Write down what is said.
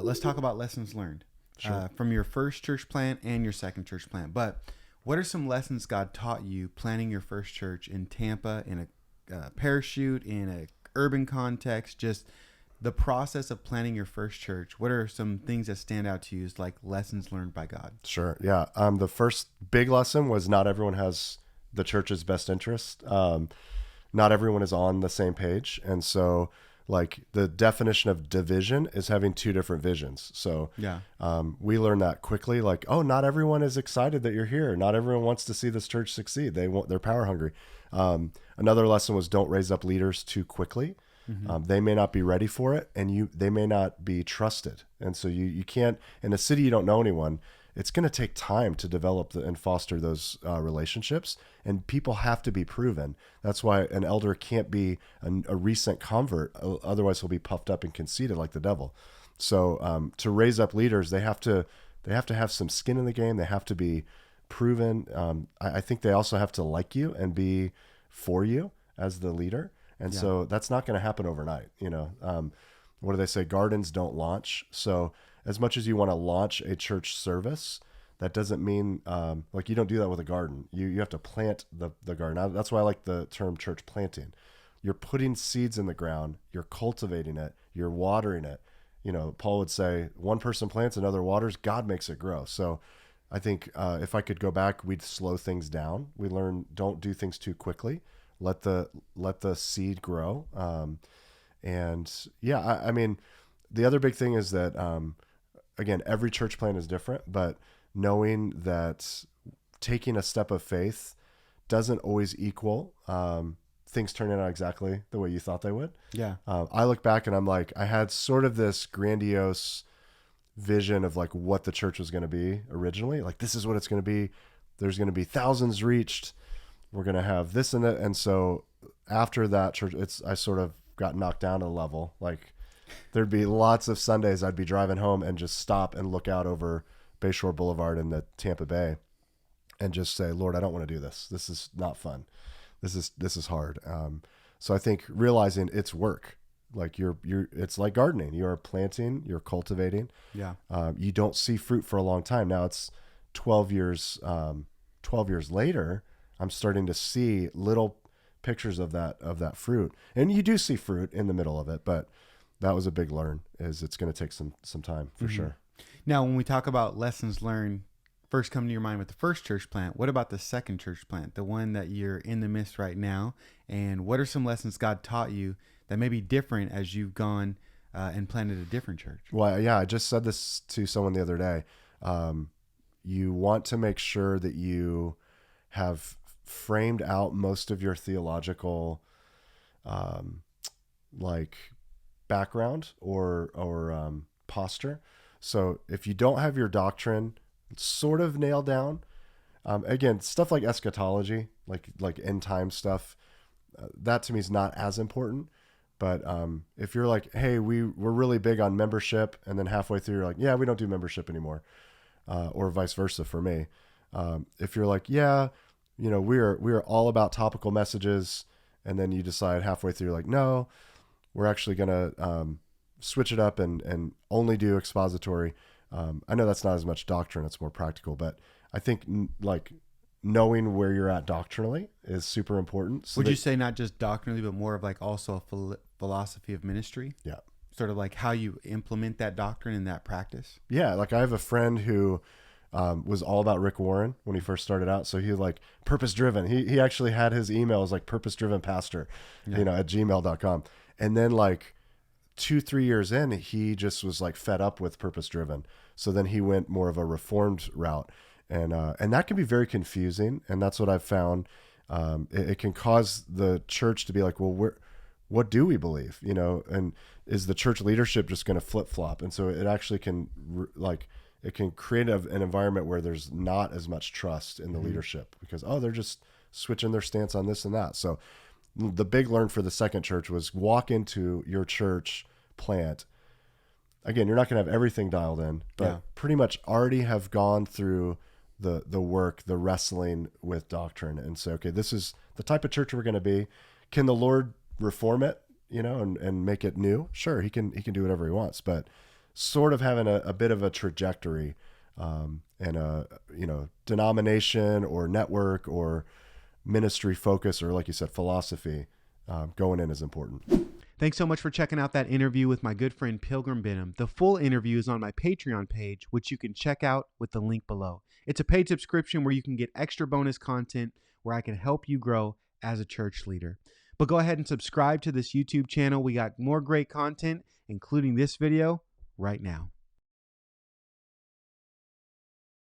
let's talk about lessons learned from your first church plant and your second church plant. But what are some lessons God taught you planning your first church in Tampa, in a parachute, in a urban context, just the process of planning your first church? What are some things that stand out to you as like lessons learned by God? Sure. Yeah. The first big lesson was not everyone has the church's best interest. Not everyone is on the same page. And so like the definition of division is having two different visions. So we learned that quickly, like, oh, not everyone is excited that you're here. Not everyone wants to see this church succeed. They're power hungry. Another lesson was don't raise up leaders too quickly. They may not be ready for it, and they may not be trusted. And so you can't, in a city you don't know anyone, it's going to take time to develop and foster those relationships, and people have to be proven. That's why an elder can't be a recent convert, otherwise he'll be puffed up and conceited like the devil. So to raise up leaders, they have to have some skin in the game. They have to be proven. I think they also have to like you and be for you as the leader. And so that's not going to happen overnight. What do they say? Gardens don't launch. So as much as you want to launch a church service, that doesn't mean like you don't do that with a garden. You have to plant the garden. That's why I like the term church planting. You're putting seeds in the ground. You're cultivating it. You're watering it. Paul would say, one person plants, another waters. God makes it grow. So I think if I could go back, we'd slow things down. We learn don't do things too quickly. Let the seed grow. I mean, the other big thing is that, again, every church plant is different, but knowing that taking a step of faith doesn't always equal things turning out exactly the way you thought they would. Yeah. I look back and I'm like, I had sort of this grandiose vision of like what the church was going to be originally. Like, this is what it's going to be. There's going to be thousands reached. We're going to have this and that. And so after that church, I sort of got knocked down a level. Like there'd be lots of Sundays I'd be driving home and just stop and look out over Bayshore Boulevard in the Tampa Bay and just say, Lord, I don't want to do this. This is not fun. This is hard. So I think realizing it's work, like it's like gardening. You're planting, you're cultivating. Yeah. You don't see fruit for a long time. Now it's 12 years later, I'm starting to see little pictures of that fruit. And you do see fruit in the middle of it, but that was a big learn, is it's going to take some time for sure. Now, when we talk about lessons learned, first come to your mind with the first church plant, what about the second church plant, the one that you're in the midst right now? And what are some lessons God taught you that may be different as you've gone and planted a different church? Well, yeah, I just said this to someone the other day. You want to make sure that you have framed out most of your theological like background or posture. So if you don't have your doctrine sort of nailed down, again, stuff like eschatology, like end time stuff, that to me is not as important. But if you're like, hey, we're really big on membership, and then halfway through you're like, yeah, we don't do membership anymore, or vice versa for me. If you're like, yeah, we are all about topical messages, and then you decide halfway through, like, no, we're actually going to switch it up and only do expository. I know that's not as much doctrine, it's more practical, but I think like knowing where you're at doctrinally is super important. So would you say not just doctrinally, but more of like also a philosophy of ministry? Yeah. Sort of like how you implement that doctrine in that practice? Yeah. Like I have a friend who was all about Rick Warren when he first started out. So he was like purpose driven. He actually had his emails like purpose driven pastor, at gmail.com. And then like 2-3 years in, he just was like fed up with purpose driven. So then he went more of a reformed route. And that can be very confusing. And that's what I've found. It can cause the church to be like, well, what do we believe? And is the church leadership just going to flip flop? And so it actually can it can create an environment where there's not as much trust in the leadership because, they're just switching their stance on this and that. So the big learn for the second church was walk into your church plant. Again, you're not going to have everything dialed in, but pretty much already have gone through the work, the wrestling with doctrine, and say, okay, this is the type of church we're going to be. Can the Lord reform it, and make it new? Sure, he can do whatever he wants, but sort of having a bit of a trajectory, and a, denomination or network or ministry focus, or like you said, philosophy, going in is important. Thanks so much for checking out that interview with my good friend Pilgrim Benham. The full interview is on my Patreon page, which you can check out with the link below. It's a paid subscription where you can get extra bonus content where I can help you grow as a church leader. But go ahead and subscribe to this YouTube channel. We got more great content, including this video, right now.